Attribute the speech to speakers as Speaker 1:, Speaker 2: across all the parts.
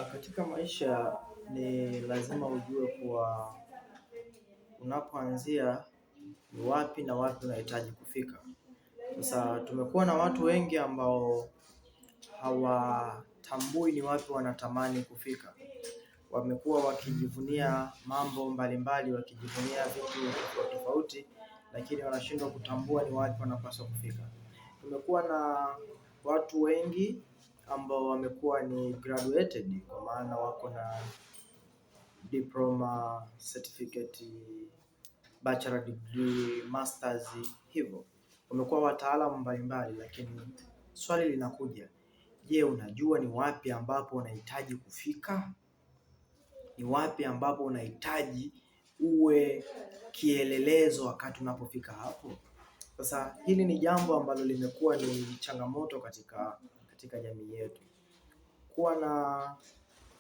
Speaker 1: Katika maisha ni lazima ujue kuwa unapoanzia ni wapi na wapi unahitaji kufika. Sasa tumekuwa na watu wengi ambao hawatambui ni wapi wanatamani kufika. Wamekuwa wakijivunia mambo mbalimbali, wakijivunia vitu tofauti, lakini wanashindwa kutambua ni wapi wanapaswa kufika. Tumekuwa na watu wengi ambao wamekuwa ni graduated, kwa maana wako na diploma, certificate, bachelor degree, masters, hivyo. Wamekuwa wataalamu mbalimbali, lakini swali linakuja, je, unajua ni wapi ambapo unahitaji kufika? Ni wapi ambapo unahitaji uwe kielelezo wakati unapofika hapo? Sasa hili ni jambo ambalo limekuwa ni changamoto katika jamii yetu. Kuwa na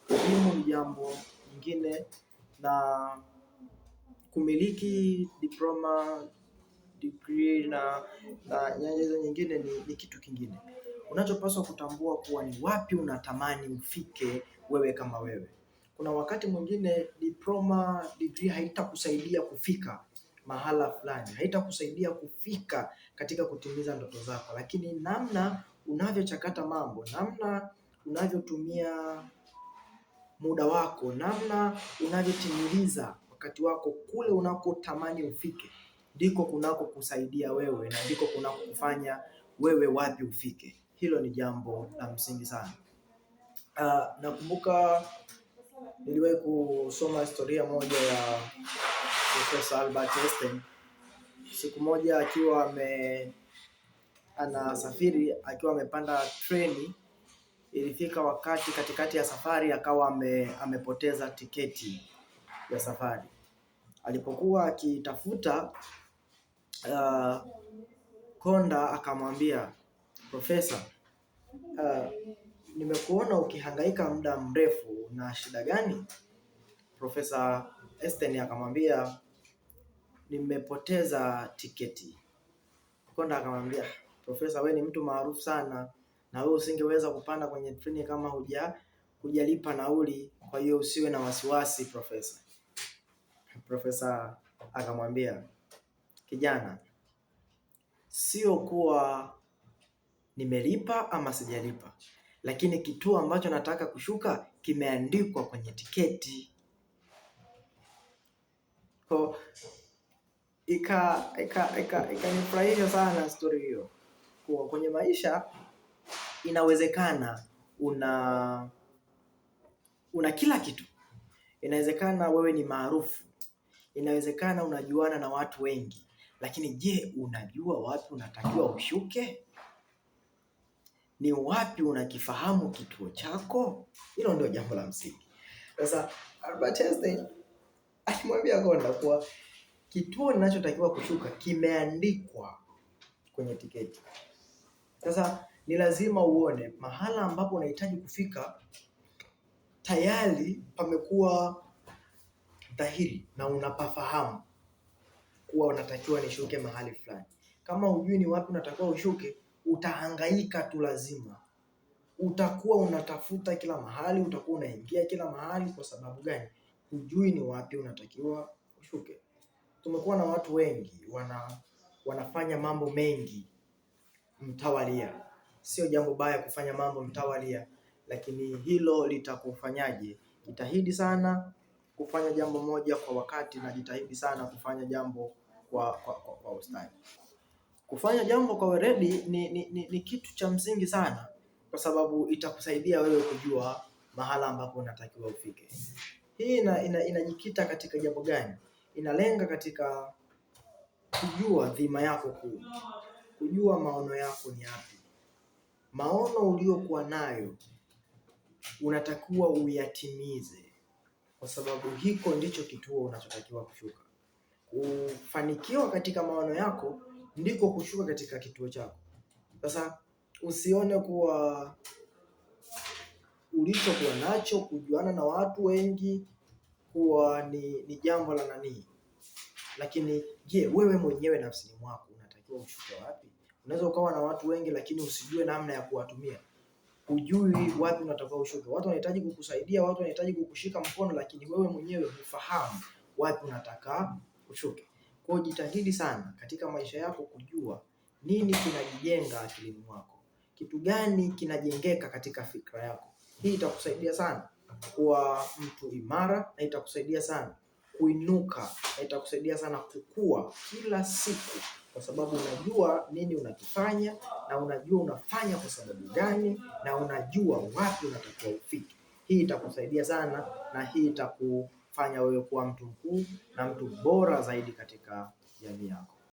Speaker 1: elimu ni jambo lingine, na kumiliki diploma, degree na nyanja nyingine ni kitu kingine. Unachopaswa kutambua kuwa ni wapi unatamani ufike wewe kama wewe. Kuna wakati mwingine diploma, degree haitakusaidia kufika mahala fulani, haitakusaidia kufika katika kutimiza ndoto zako, lakini namna unavyochakata mambo, namna unavyotumia muda wako, namna unavyotimiliza wakati wako kule unakotamani ufike, ndiko kunako kusaidia wewe na ndiko kunako kufanya wewe wapi ufike. Hilo ni jambo la msingi sana. Nakumbuka niliwahi kusoma historia moja ya Professor Albert Einstein. Siku moja akiwa anasafiri, akiwa amepanda treni, ilifika wakati katikati ya safari akawa amepoteza tiketi ya safari. Alipokuwa akitafuta, konda akamwambia, "Profesa, nimekuona ukihangaika muda mrefu, na shida gani?" Profesa Einstein akamwambia, "Nimepoteza tiketi." Konda akamwambia, "Profesa, wewe ni mtu maarufu sana, na wewe usingeweza kupanda kwenye treni kama hujalipa nauli, kwa hiyo usiwe na wasiwasi profesa." Profesa akamwambia, "Kijana, sio kuwa nimelipa ama sijalipa, lakini kituo ambacho nataka kushuka kimeandikwa kwenye tiketi." Kwa ikanifurahisha sana story hiyo. Kwa kwenye maisha inawezekana una kila kitu. Inawezekana wewe ni maarufu. Inawezekana unajuana na watu wengi. Lakini je, unajua wapi unatakiwa ushuke? Ni wapi unakifahamu kituo chako? Hilo ndio jambo la msingi. Sasa Albert Einstein alimwambia konda kuwa kituo ninachotakiwa kushuka kimeandikwa kwenye tiketi. Sasa ni lazima uone mahala ambapo unahitaji kufika tayari pamekuwa dhahiri na unapafahamu kuwa unatakiwa nishuke mahali fulani. Kama hujui ni wapi unatakiwa ushuke, utahangaika tu lazima. Utakuwa unatafuta kila mahali, utakuwa unaingia kila mahali. Kwa sababu gani? Hujui ni wapi unatakiwa ushuke. Tumekuwa na watu wengi wanafanya mambo mengi mtawalia. Sio jambo baya kufanya mambo mtawalia, lakini hilo litakufanyaje? Jitahidi sana kufanya jambo moja kwa wakati, na jitahidi sana kufanya jambo kwa ustadi. Kufanya jambo kwa weledi ni kitu cha msingi sana, kwa sababu itakusaidia wewe kujua mahala ambapo unatakiwa ufike. Hii inajikita katika jambo gani? Inalenga katika kujua dhima yako kuu, kujua maono yako ni yapi. Maono uliokuwa nayo unatakiwa uyatimize, kwa sababu hiko ndicho kituo unachotakiwa kushuka. Kufanikiwa katika maono yako ndiko kushuka katika kituo chako. Sasa usione kuwa ulichokuwa nacho, kujuana na watu wengi, kuwa ni jambo la nani. Lakini je, wewe mwenyewe nafsini mwako unatakiwa ushuke wapi? Unaweza ukawa na watu wengi lakini usijue namna ya kuwatumia. hujui wapi unatakiwa ushuke. Watu wanahitaji kukusaidia, watu wanahitaji kukushika mkono, lakini wewe mwenyewe hufahamu wapi unataka ushuke. Kwa hiyo jitahidi sana katika maisha yako kujua nini kinajijenga akilini mwako, kitu gani kinajengeka katika fikra yako. Hii itakusaidia sana kuwa mtu imara, na itakusaidia sana kuinuka, na itakusaidia sana kukua kila siku, kwa sababu unajua nini unakifanya, na unajua unafanya kwa sababu gani, na unajua wapi unatakiwa ufike. Hii itakusaidia sana, na hii itakufanya wewe kuwa mtu mkuu na mtu bora zaidi katika jamii yako.